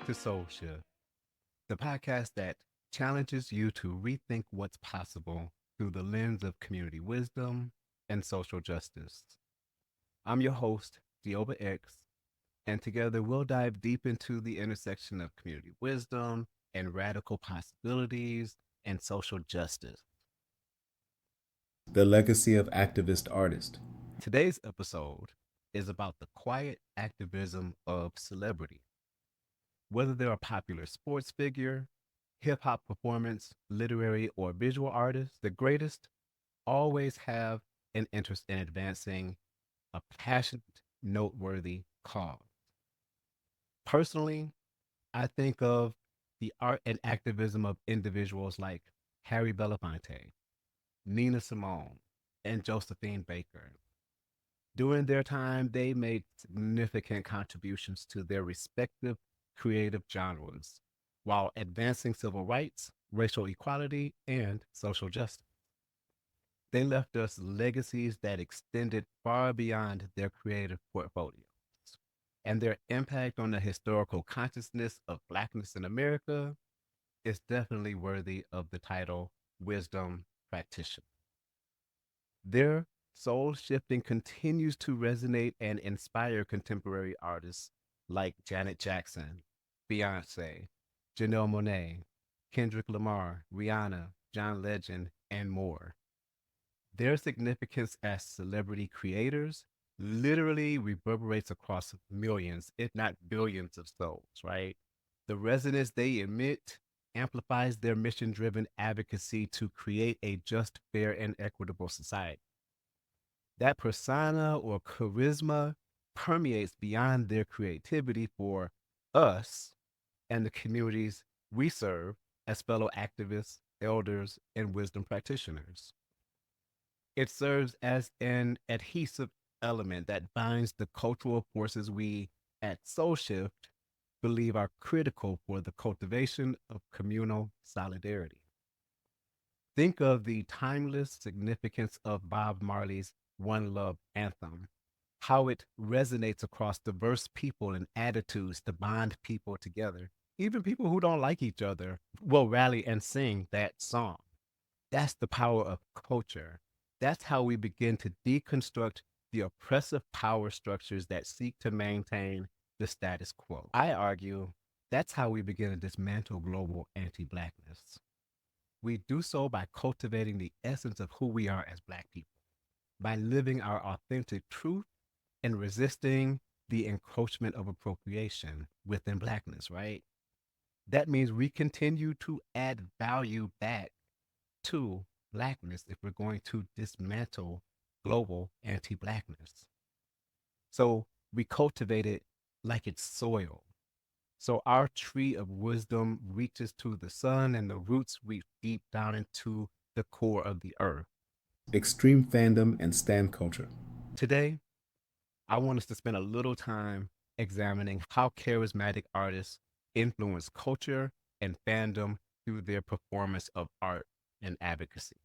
to Soul Shift, the podcast that challenges you to rethink what's possible through the lens of community wisdom and social justice. I'm your host, Dioba X, and together we'll dive deep into the intersection of community wisdom and radical possibilities and social justice. The legacy of activist artist. Today's episode is about the quiet activism of celebrity. Whether they're a popular sports figure, hip hop performance, literary, or visual artist, the greatest always have an interest in advancing a passionate, noteworthy cause. Personally, I think of the art and activism of individuals like Harry Belafonte, Nina Simone, and Josephine Baker. During their time, they made significant contributions to their respective creative genres while advancing civil rights, racial equality, and social justice. They left us legacies that extended far beyond their creative portfolios. And their impact on the historical consciousness of Blackness in America is definitely worthy of the title Wisdom Practitioner. Their soul shifting continues to resonate and inspire contemporary artists like Janet Jackson, Beyonce, Janelle Monáe, Kendrick Lamar, Rihanna, John Legend, and more. Their significance as celebrity creators literally reverberates across millions, if not billions of souls, right? The resonance they emit amplifies their mission driven advocacy to create a just, fair, and equitable society. That persona or charisma permeates beyond their creativity for us and the communities we serve as fellow activists, elders, and wisdom practitioners. It serves as an adhesive element that binds the cultural forces we at Soul Shift believe are critical for the cultivation of communal solidarity. Think of the timeless significance of Bob Marley's One Love anthem, how it resonates across diverse people and attitudes to bond people together. Even people who don't like each other will rally and sing that song. That's the power of culture. That's how we begin to deconstruct the oppressive power structures that seek to maintain the status quo. I argue that's how we begin to dismantle global anti Blackness. We do so by cultivating the essence of who we are as Black people, by living our authentic truth and resisting the encroachment of appropriation within Blackness, right? That means we continue to add value back to Blackness if we're going to dismantle global anti Blackness. So we cultivate it like it's soil. So our tree of wisdom reaches to the sun and the roots reach deep down into the core of the earth. Extreme fandom and stan culture. Today, I want us to spend a little time examining how charismatic artists influence culture and fandom through their performance of art and advocacy.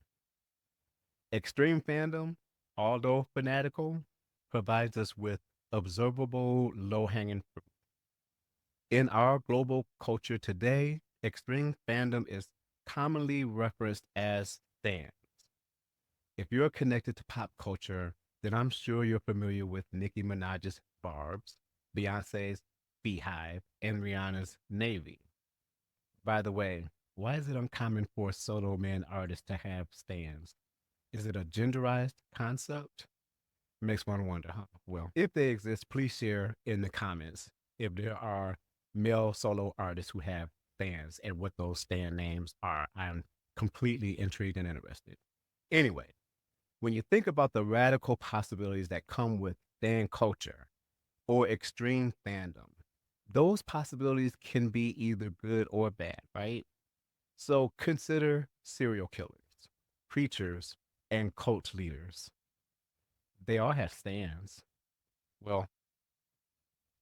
Extreme fandom, although fanatical, provides us with observable, low hanging fruit. In our global culture today, extreme fandom is commonly referenced as stan. If you're connected to pop culture, then I'm sure you're familiar with Nicki Minaj's Barb's, Beyonce's Beehive, and Rihanna's Navy. By the way, why is it uncommon for solo man artists to have stands? Is it a genderized concept? Makes one wonder, huh? Well, if they exist, please share in the comments if there are male solo artists who have stands and what those stand names are. I'm completely intrigued and interested. Anyway, when you think about the radical possibilities that come with fan culture or extreme fandom, those possibilities can be either good or bad, right? So consider serial killers, preachers, and cult leaders. They all have stands. Well,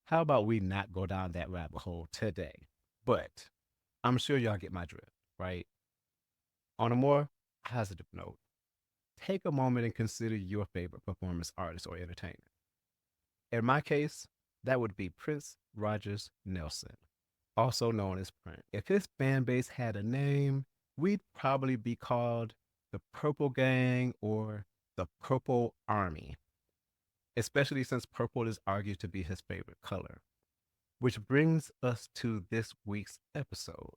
how about we not go down that rabbit hole today? But I'm sure y'all get my drift, right? On a more positive note, take a moment and consider your favorite performance artist or entertainer. In my case, that would be Prince Rogers Nelson. also known as Prince. If his fan base had a name, we'd probably be called the Purple Gang or the Purple Army, especially since purple is argued to be his favorite color. Which brings us to this week's episode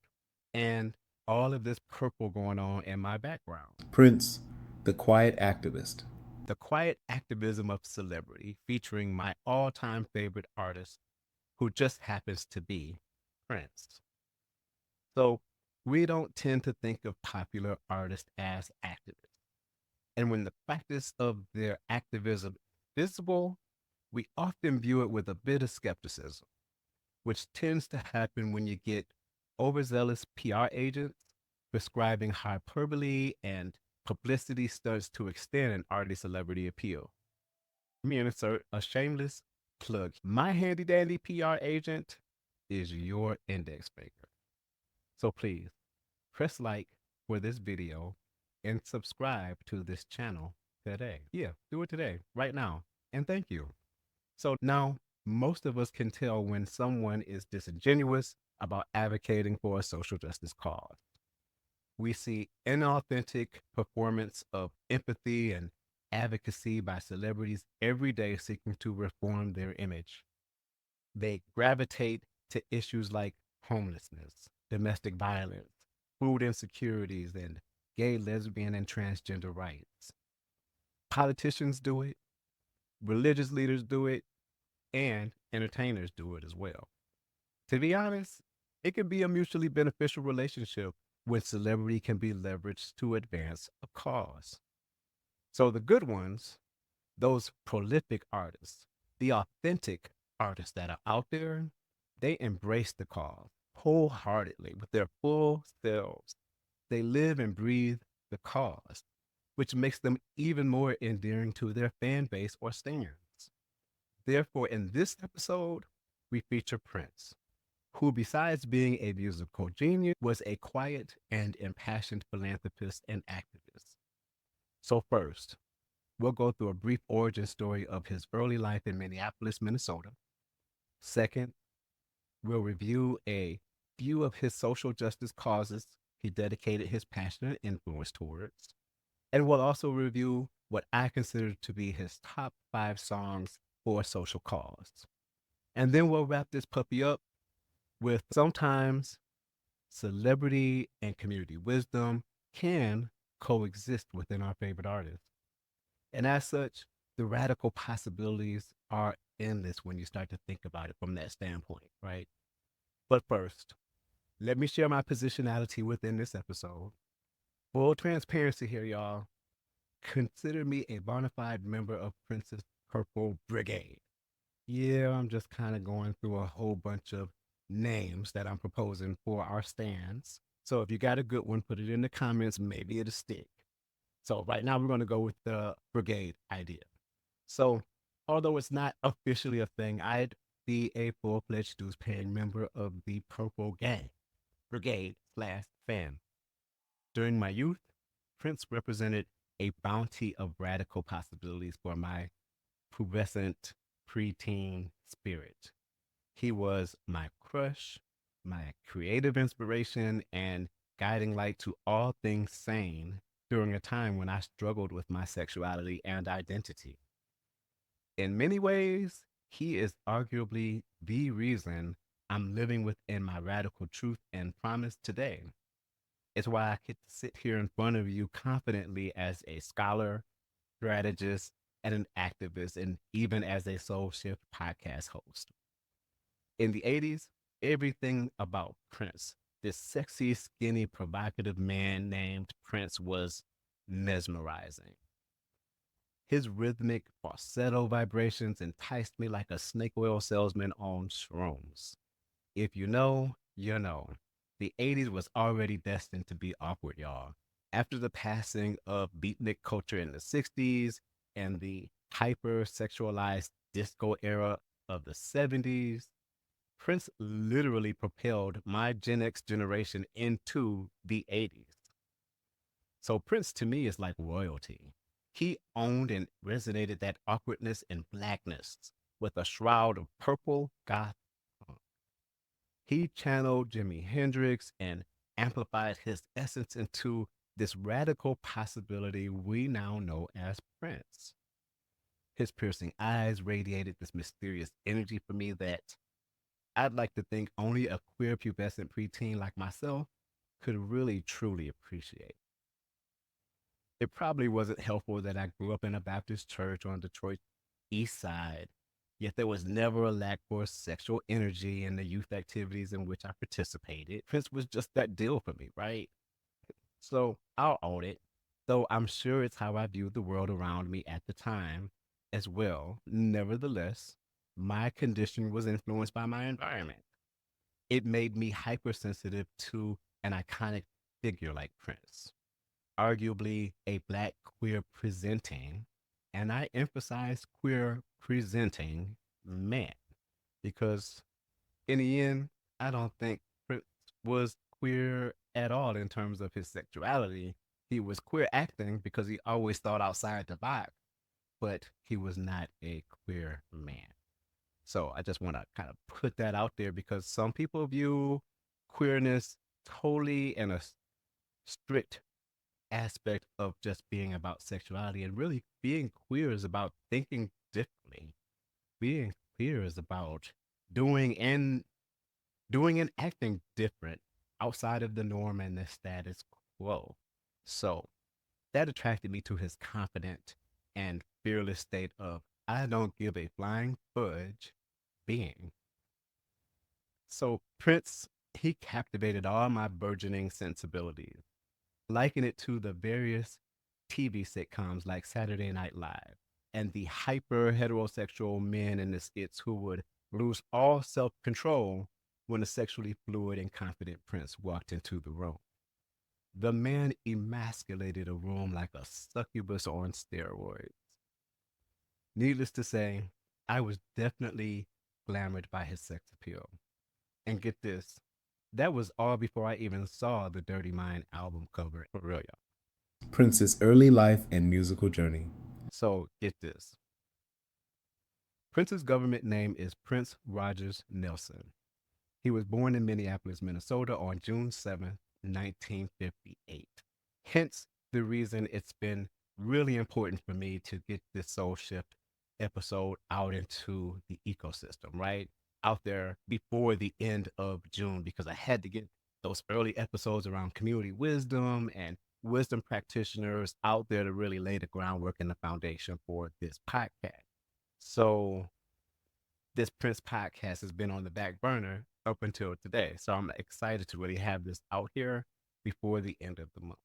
and all of this purple going on in my background. Prince, the quiet activist. The quiet activism of celebrity, featuring my all time favorite artist, who just happens to be Prince. So, we don't tend to think of popular artists as activists. And when the practice of their activism is visible, we often view it with a bit of skepticism, which tends to happen when you get overzealous PR agents prescribing hyperbole and publicity stunts to extend an artist's celebrity appeal. Let me insert a shameless plug. My handy dandy PR agent is your index maker. So please press like for this video and subscribe to this channel today. Yeah, do it today, right now. And thank you. So now most of us can tell when someone is disingenuous about advocating for a social justice cause. We see inauthentic performance of empathy and advocacy by celebrities every day seeking to reform their image. They gravitate to issues like homelessness, domestic violence, food insecurities, and gay, lesbian, and transgender rights. Politicians do it, religious leaders do it, and entertainers do it as well. To be honest, it can be a mutually beneficial relationship when celebrity can be leveraged to advance a cause. So the good ones, those prolific artists, the authentic artists that are out there, they embrace the cause wholeheartedly with their full selves. They live and breathe the cause, which makes them even more endearing to their fan base or stands. Therefore, in this episode, we feature Prince, who, besides being a musical genius, was a quiet and impassioned philanthropist and activist. So, first, we'll go through a brief origin story of his early life in Minneapolis, Minnesota. Second, we'll review a few of his social justice causes he dedicated his passion and influence towards. And we'll also review what I consider to be his top 5 songs for a social cause. And then we'll wrap this puppy up with sometimes celebrity and community wisdom can coexist within our favorite artists. And as such, the radical possibilities are endless when you start to think about it from that standpoint, right? But first, let me share my positionality within this episode. Full transparency here, y'all. Consider me a bona fide member of Prince's Purple Brigade. Yeah, I'm just kind of going through a whole bunch of names that I'm proposing for our stands. So if you got a good one, put it in the comments. Maybe it'll stick. So right now we're going to go with the brigade idea. So although it's not officially a thing, I'd be a full-fledged dues-paying member of the Purple Gang, brigade/fan. During my youth, Prince represented a bounty of radical possibilities for my pubescent preteen spirit. He was my crush, my creative inspiration, and guiding light to all things sane during a time when I struggled with my sexuality and identity. In many ways, he is arguably the reason I'm living within my radical truth and promise today. It's why I get to sit here in front of you confidently as a scholar, strategist, and an activist, and even as a Soul Shift podcast host. In the 80s, everything about Prince, this sexy, skinny, provocative man named Prince, was mesmerizing. His rhythmic falsetto vibrations enticed me like a snake oil salesman on shrooms. If you know, you know. The 80s was already destined to be awkward, y'all. After the passing of beatnik culture in the 60s and the hyper sexualized disco era of the 70s, Prince literally propelled my Gen X generation into the 80s. So Prince to me is like royalty. He owned and resonated that awkwardness and blackness with a shroud of purple goth. He channeled Jimi Hendrix and amplified his essence into this radical possibility we now know as Prince. His piercing eyes radiated this mysterious energy for me that I'd like to think only a queer pubescent preteen like myself could really truly appreciate. It probably wasn't helpful that I grew up in a Baptist church on Detroit's east side, yet there was never a lack for sexual energy in the youth activities in which I participated. Prince was just that deal for me, right? So I'll own it, though I'm sure it's how I viewed the world around me at the time as well. Nevertheless, my condition was influenced by my environment. It made me hypersensitive to an iconic figure like Prince, arguably a black queer presenting, and I emphasize queer presenting man because in the end, I don't think Prince was queer at all in terms of his sexuality. He was queer acting because he always thought outside the box, but he was not a queer man. So I just want to kind of put that out there because some people view queerness totally in a strict aspect of just being about sexuality, and really being queer is about thinking differently. Being queer is about doing and doing and acting different outside of the norm and the status quo. So that attracted me to his confident and fearless state of I don't give a flying fudge being. So Prince, he captivated all my burgeoning sensibilities. Liken it to the various TV sitcoms like Saturday Night Live and the hyper heterosexual men in the skits who would lose all self control when a sexually fluid and confident Prince walked into the room. The man emasculated a room like a succubus on steroids. Needless to say, I was definitely glamored by his sex appeal. And get this, that was all before I even saw the Dirty Mind album cover for real, y'all. Prince's early life and musical journey. So get this. Prince's government name is Prince Rogers Nelson. He was born in Minneapolis, Minnesota on June 7th, 1958. Hence the reason it's been really important for me to get this Soul Shift episode out into the ecosystem, right? Out there before the end of June, because I had to get those early episodes around community wisdom and wisdom practitioners out there to really lay the groundwork and the foundation for this podcast. So this Prince podcast has been on the back burner up until today. So I'm excited to really have this out here before the end of the month.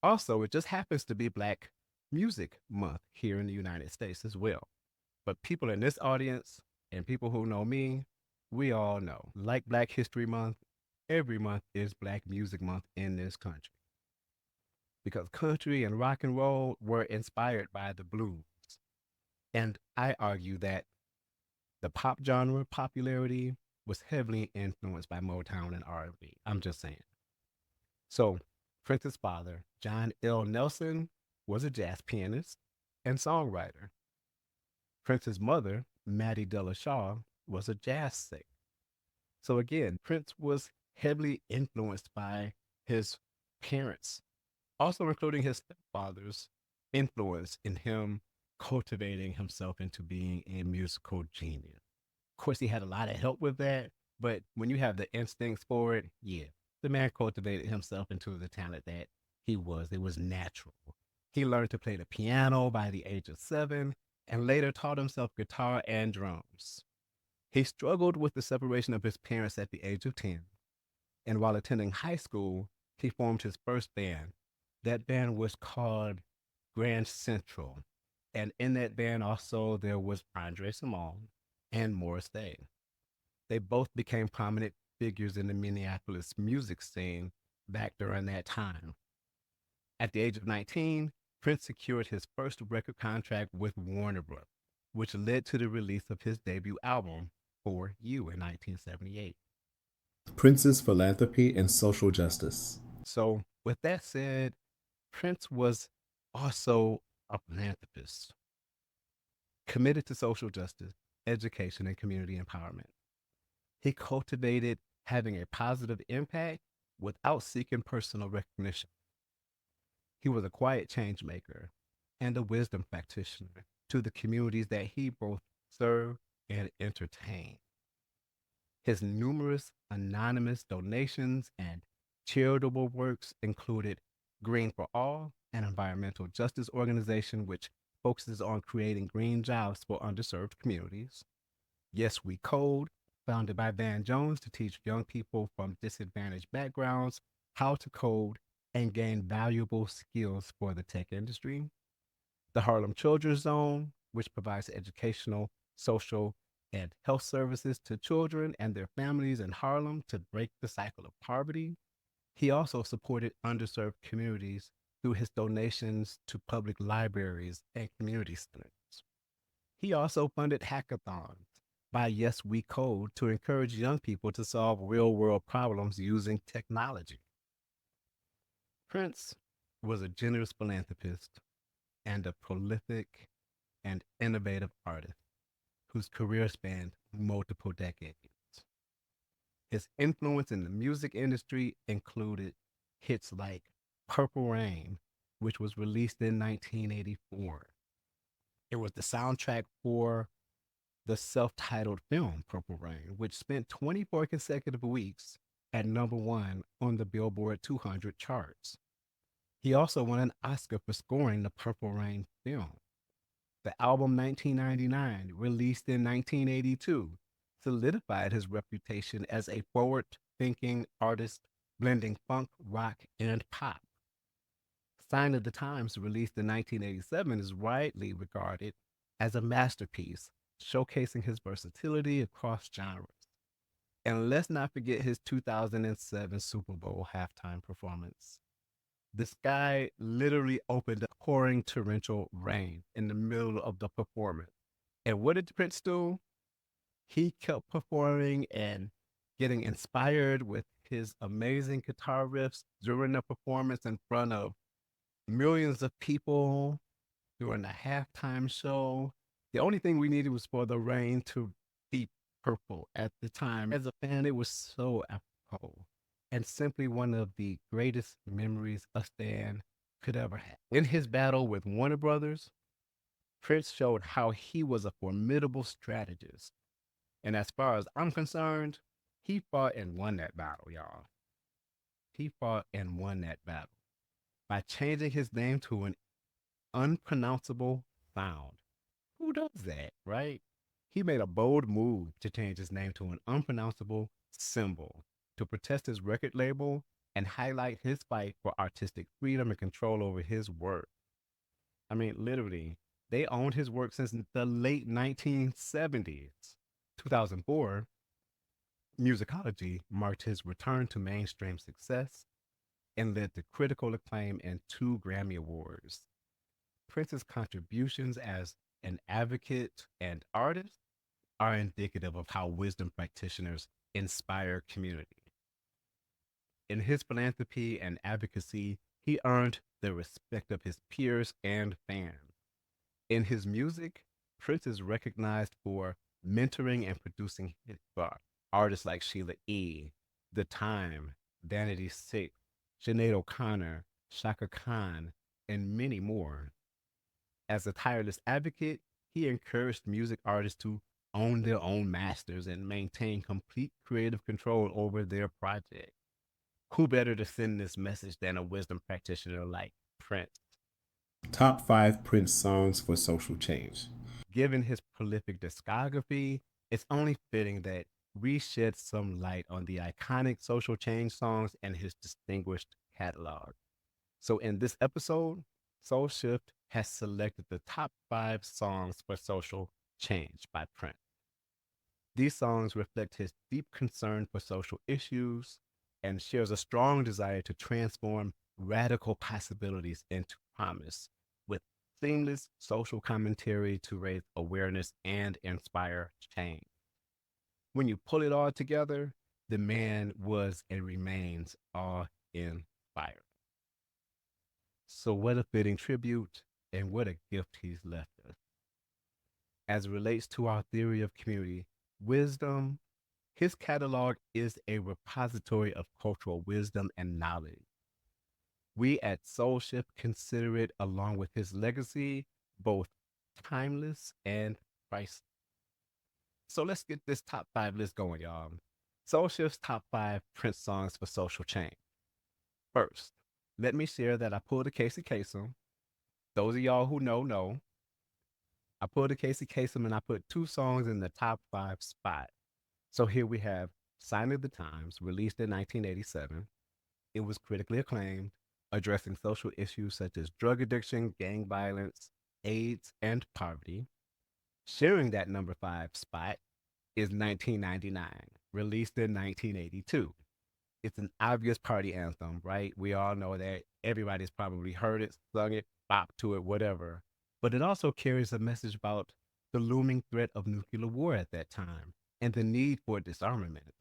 Also, it just happens to be Black Music Month here in the United States as well. But people in this audience and people who know me, we all know, like Black History Month, every month is Black Music Month in this country because country and rock and roll were inspired by the blues. And I argue that the pop genre popularity was heavily influenced by Motown and R&B. I'm just saying. So, Prince's father, John L. Nelson, was a jazz pianist and songwriter. Prince's mother, Mattie Della Shaw, was a jazz singer. So again, Prince was heavily influenced by his parents, also including his stepfather's influence in him cultivating himself into being a musical genius. Of course, he had a lot of help with that, but when you have the instincts for it, yeah, the man cultivated himself into the talent that he was. It was natural. He learned to play the piano by the age of 7 and later taught himself guitar and drums. He struggled with the separation of his parents at the age of 10, and while attending high school, he formed his first band. That band was called Grand Central. And in that band also there was Andre Simone and Morris Day. They both became prominent figures in the Minneapolis music scene back during that time. At the age of 19, Prince secured his first record contract with Warner Bros., which led to the release of his debut album, For You, in 1978. Prince's philanthropy and social justice. So, with that said, Prince was also a philanthropist committed to social justice, education, and community empowerment. He cultivated having a positive impact without seeking personal recognition. He was a quiet change maker and a wisdom practitioner to the communities that he both served and entertained. His numerous anonymous donations and charitable works included Green for All, an environmental justice organization which focuses on creating green jobs for underserved communities. Yes, We Code, founded by Van Jones to teach young people from disadvantaged backgrounds how to code and gain valuable skills for the tech industry. The Harlem Children's Zone, which provides educational, social, and health services to children and their families in Harlem to break the cycle of poverty. He also supported underserved communities through his donations to public libraries and community centers. He also funded hackathons by Yes We Code to encourage young people to solve real world problems using technology. Prince was a generous philanthropist and a prolific and innovative artist whose career spanned multiple decades. His influence in the music industry included hits like Purple Rain, which was released in 1984. It was the soundtrack for the self titled film Purple Rain, which spent 24 consecutive weeks at number one on the Billboard 200 charts. He also won an Oscar for scoring the Purple Rain film. The album 1999, released in 1982, solidified his reputation as a forward thinking artist blending funk, rock, and pop. Sign of the Times, released in 1987, is widely regarded as a masterpiece, showcasing his versatility across genres. And let's not forget his 2007 Super Bowl halftime performance. The sky literally opened up, pouring torrential rain in the middle of the performance. And what did Prince do? He kept performing and getting inspired with his amazing guitar riffs during the performance in front of millions of people during the halftime show. The only thing we needed was for the rain to be purple at the time. As a fan, it was so apropos and simply one of the greatest memories a fan could ever have. In his battle with Warner Brothers, Prince showed how he was a formidable strategist. And as far as I'm concerned, he fought and won that battle, y'all. He fought and won that battle by changing his name to an unpronounceable sound. Who does that, right? He made a bold move to change his name to an unpronounceable symbol to protest his record label and highlight his fight for artistic freedom and control over his work. I mean, literally, they owned his work since the late 1970s. 2004, Musicology marked his return to mainstream success and led to critical acclaim and two Grammy Awards. Prince's contributions as an advocate and artist are indicative of how wisdom practitioners inspire community. In his philanthropy and advocacy, he earned the respect of his peers and fans. In his music, Prince is recognized for mentoring and producing hits for artists like Sheila E., The Time, Vanity Six, Sinead O'Connor, Shaka Khan, and many more. As a tireless advocate, he encouraged music artists to own their own masters and maintain complete creative control over their project. Who better to send this message than a wisdom practitioner like Prince? Top 5 Prince songs for social change. Given his prolific discography, it's only fitting that we shed some light on the iconic social change songs and his distinguished catalog. So, in this episode, Soul Shift has selected the top 5 songs for social change by Prince. These songs reflect his deep concern for social issues and shares a strong desire to transform radical possibilities into promise with seamless social commentary to raise awareness and inspire change. When you pull it all together, the man was and remains awe inspiring. So, what a fitting tribute and what a gift he's left us. As it relates to our theory of community, wisdom, His catalog is a repository of cultural wisdom and knowledge. We at Soul Shift consider it, along with his legacy, both timeless and priceless. So let's get this top five list going, y'all. Soul Shift's top five Prince songs for social change. First, let me share that I pulled a Casey Kasem. Those of y'all who know. I pulled a Casey Kasem and I put two songs in the top five spot. So here we have Sign of the Times, released in 1987. It was critically acclaimed, addressing social issues such as drug addiction, gang violence, AIDS, and poverty. Sharing that number five spot is 1999, released in 1982. It's an obvious party anthem, right? We all know that. Everybody's probably heard it, sung it, bopped to it, whatever. But it also carries a message about the looming threat of nuclear war at that time and the need for disarmament.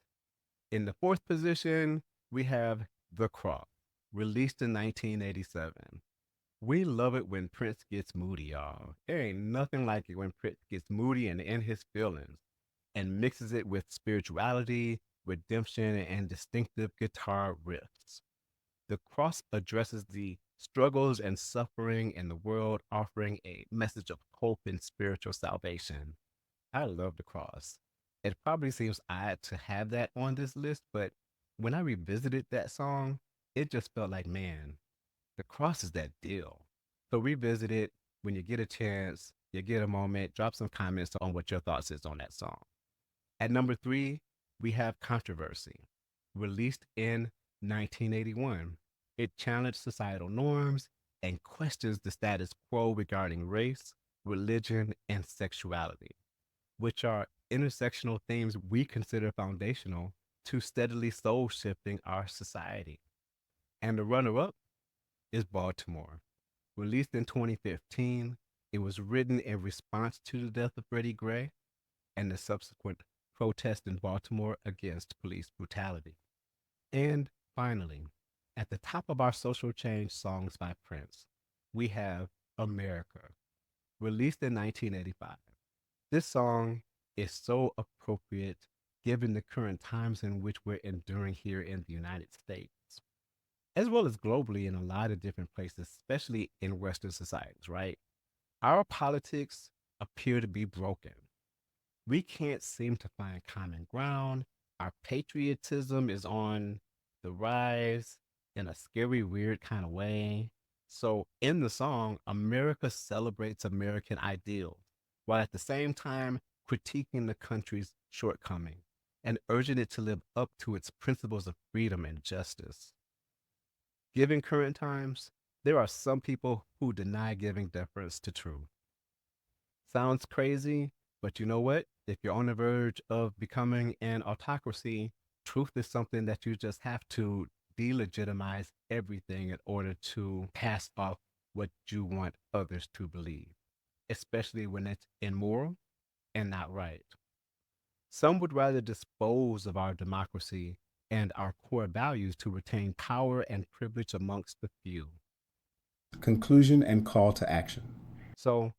In the fourth position, we have The Cross, released in 1987. We love it when Prince gets moody, y'all. There ain't nothing like it when Prince gets moody and in his feelings and mixes it with spirituality, redemption, and distinctive guitar riffs. The Cross addresses the struggles and suffering in the world, offering a message of hope and spiritual salvation. I love The Cross. It probably seems odd to have that on this list, but when I revisited that song, it just felt like, man, The Cross is that deal. So revisit it when you get a chance, you get a moment, drop some comments on what your thoughts is on that song. At number three, we have Controversy, released in 1981. It challenged societal norms and questions the status quo regarding race, religion, and sexuality, which are intersectional themes we consider foundational to steadily soul shifting our society. And the runner up is Baltimore. Released in 2015, it was written in response to the death of Freddie Gray and the subsequent protest in Baltimore against police brutality. And finally, at the top of our social change songs by Prince, we have America, released in 1985. This song is so appropriate given the current times in which we're enduring here in the United States, as well as globally in a lot of different places, especially in Western societies, right? Our politics appear to be broken. We can't seem to find common ground. Our patriotism is on the rise in a scary, weird kind of way. So, in the song, America celebrates American ideals while at the same time critiquing the country's shortcomings and urging it to live up to its principles of freedom and justice. Given current times, there are some people who deny giving deference to truth. Sounds crazy, but you know what? If you're on the verge of becoming an autocracy, truth is something that you just have to delegitimize everything in order to pass off what you want others to believe, especially when it's immoral and not right. Some would rather dispose of our democracy and our core values to retain power and privilege amongst the few. Conclusion and call to action. So,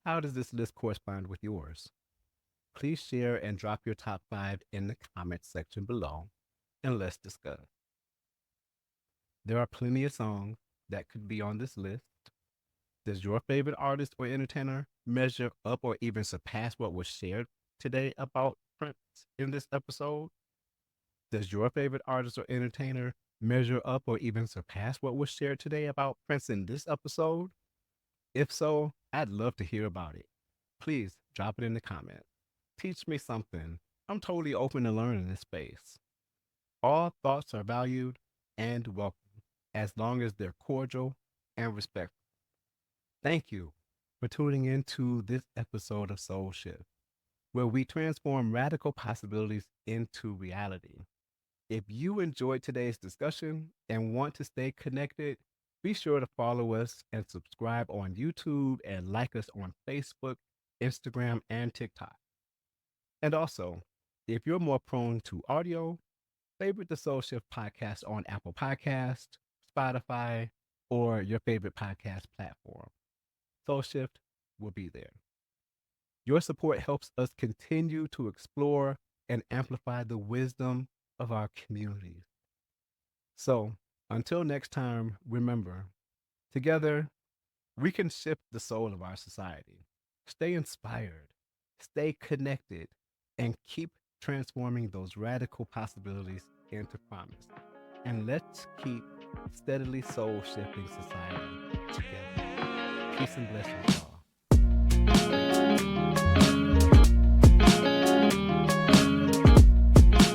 how does this list correspond with yours? Please share and drop your top five in the comments section below and let's discuss. There are plenty of songs that could be on this list. Does your favorite artist or entertainer measure up or even surpass what was shared today about Prince in this episode? Does your favorite artist or entertainer measure up or even surpass what was shared today about Prince in this episode? If so, I'd love to hear about it. Please drop it in the comments. Teach me something. I'm totally open to learning this space. All thoughts are valued and welcome as long as they're cordial and respectful. Thank you for tuning in to this episode of Soul Shift, where we transform radical possibilities into reality. If you enjoyed today's discussion and want to stay connected, be sure to follow us and subscribe on YouTube and like us on Facebook, Instagram, and TikTok. And also, if you're more prone to audio, favorite the Soul Shift podcast on Apple Podcast, Spotify, or your favorite podcast platform. Soul Shift will be there. Your support helps us continue to explore and amplify the wisdom of our communities. So, until next time, remember, together we can shift the soul of our society. Stay inspired, stay connected, and keep transforming those radical possibilities into promise. And let's keep steadily soul shifting society together. Peace and blessings, y'all.